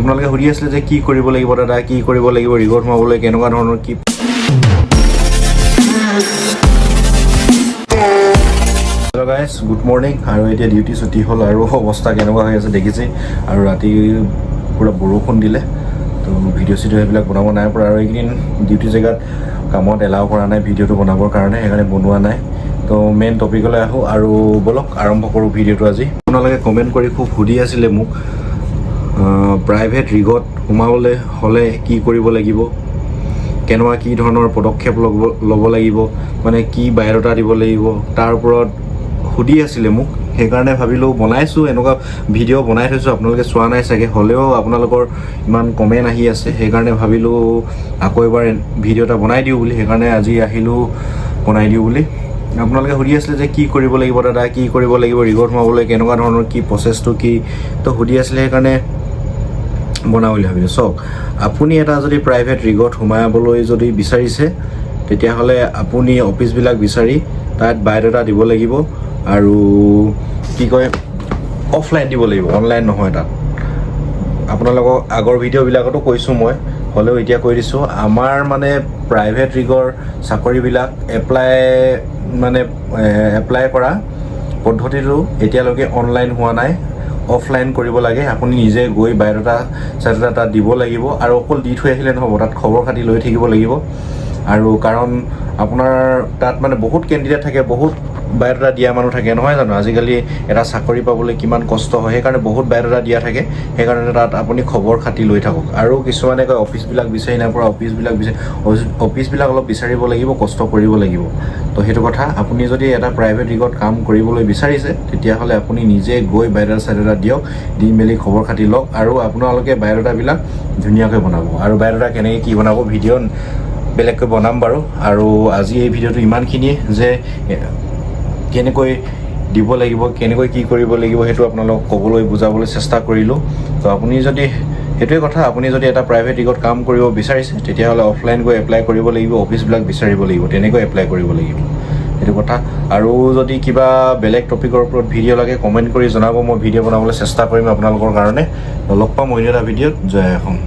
আপোনালোকে সুধি আছিলে যে কি কৰিব লাগিব দাদা, কি কৰিব লাগিব ৰিগত সোমাবলৈ, কেনেকুৱা ধৰণৰ কি। Hello' guys, good morning. আৰু এতিয়া ডিউটি ছুটি হ'ল আৰু অৱস্থা কেনেকুৱা হৈ আছে দেখিছে। আৰু ৰাতি পূৰা বৰষুণ দিলে, তো ভিডিঅ' চিডিঅ' সেইবিলাক বনাব নাই পৰা। আৰু এইকেইদিন ডিউটি জেগাত কামত এলাও কৰা নাই ভিডিঅ'টো বনাবৰ কাৰণে, সেইকাৰণে বনোৱা নাই। তো মেইন টপিকলৈ আহোঁ আৰু বলক আৰম্ভ কৰোঁ ভিডিঅ'টো আজি। আপোনালোকে কমেণ্ট কৰি খুব সুধি আছিলে মোক প্ৰাইভেট ৰিগত সোমাবলৈ হ'লে কি কৰিব লাগিব, কেনেকুৱা কি ধৰণৰ পদক্ষেপ ল'ব লাগিব, মানে কি বায়'ডাটা দিব লাগিব, তাৰ ওপৰত সুধি আছিলে মোক। সেইকাৰণে ভাবিলোঁ বনাইছোঁ, এনেকুৱা ভিডিঅ' বনাই থৈছোঁ, আপোনালোকে চোৱা নাই চাগে। হ'লেও আপোনালোকৰ ইমান কমেণ্ট আহি আছে, সেইকাৰণে ভাবিলোঁ আকৌ এবাৰ ভিডিঅ' এটা বনাই দিওঁ বুলি। সেইকাৰণে আজি আহিলোঁ বনাই দিওঁ বুলি। আপোনালোকে সুধি আছিলে যে কি কৰিব লাগিব দাদা, কি কৰিব লাগিব ৰিগত সোমাবলৈ, কেনেকুৱা ধৰণৰ কি প্ৰচেছটো কি, তো সুধি আছিলে, সেইকাৰণে বনাওঁ বুলি ভাবিলোঁ। চাওক, আপুনি এটা যদি প্ৰাইভেট ৰিগত সোমাবলৈ যদি বিচাৰিছে, তেতিয়াহ'লে আপুনি অফিচবিলাক বিচাৰি তাত বায়'ডাটা দিব লাগিব। আৰু কি কয়, অফলাইন দিব লাগিব, অনলাইন নহয়। তাত আপোনালোকক আগৰ ভিডিঅ'বিলাকতো কৈছোঁ মই, হ'লেও এতিয়া কৈ দিছোঁ। আমাৰ মানে প্ৰাইভেট ৰিগৰ চাকৰিবিলাক এপ্লাই কৰা পদ্ধতিটো এতিয়ালৈকে অনলাইন হোৱা নাই, অফলাইন কৰিব লাগে। আপুনি নিজে গৈ বায়'ডাটা চায়'ডাটা তাত দিব লাগিব। আৰু অকল দি থৈ আহিলে নহ'ব, তাত খবৰ খাতি লৈ থাকিব লাগিব। আৰু কাৰণ আপোনাৰ তাত মানে বহুত কেণ্ডিডেট থাকে, বহুত বায়'ডাটা দিয়া মানুহ থাকে, নহয় জানো। আজিকালি এটা চাকৰি পাবলৈ কিমান কষ্ট হয়, সেইকাৰণে বহুত বায়'ডাটা দিয়া থাকে। সেইকাৰণে তাত আপুনি খবৰ খাতি লৈ থাকক। আৰু কিছুমানে কয় অফিচবিলাক বিচাৰি নাই পৰা, অফিচবিলাক অলপ বিচাৰিব লাগিব, কষ্ট কৰিব লাগিব। তো সেইটো কথা। আপুনি যদি এটা প্ৰাইভেট ৰিগত কাম কৰিবলৈ বিচাৰিছে, তেতিয়াহ'লে আপুনি নিজে গৈ বায়'ডাটা চায়'ডাটা দিয়ক, দি মেলি খবৰ খাতি লওক। আৰু আপোনালোকে বায়'ডাটাবিলাক ধুনীয়াকৈ বনাব। আৰু বায়'ডাটা কেনেকৈ কি বনাব ভিডিঅ' বেলেগকৈ বনাম বাৰু। আৰু আজি এই ভিডিঅ'টো ইমানখিনিয়ে যে কেনেকৈ দিব লাগিব, কেনেকৈ কি কৰিব লাগিব, সেইটো আপোনালোকক ক'বলৈ বুজাবলৈ চেষ্টা কৰিলোঁ। তো আপুনি যদি সেইটোৱে কথা, আপুনি যদি এটা প্ৰাইভেট ৰিগত কাম কৰিব বিচাৰিছে, তেতিয়াহ'লে অফলাইন গৈ এপ্লাই কৰিব লাগিব, অফিচবিলাক বিচাৰিব লাগিব, তেনেকৈ এপ্লাই কৰিব লাগিব, সেইটো কথা। আৰু যদি কিবা বেলেগ টপিকৰ ওপৰত ভিডিঅ' লাগে কমেণ্ট কৰি জনাব, মই ভিডিঅ' বনাবলৈ চেষ্টা কৰিম আপোনালোকৰ কাৰণে। লগ পাম অন্য এটা ভিডিঅ'ত। জয় অসম।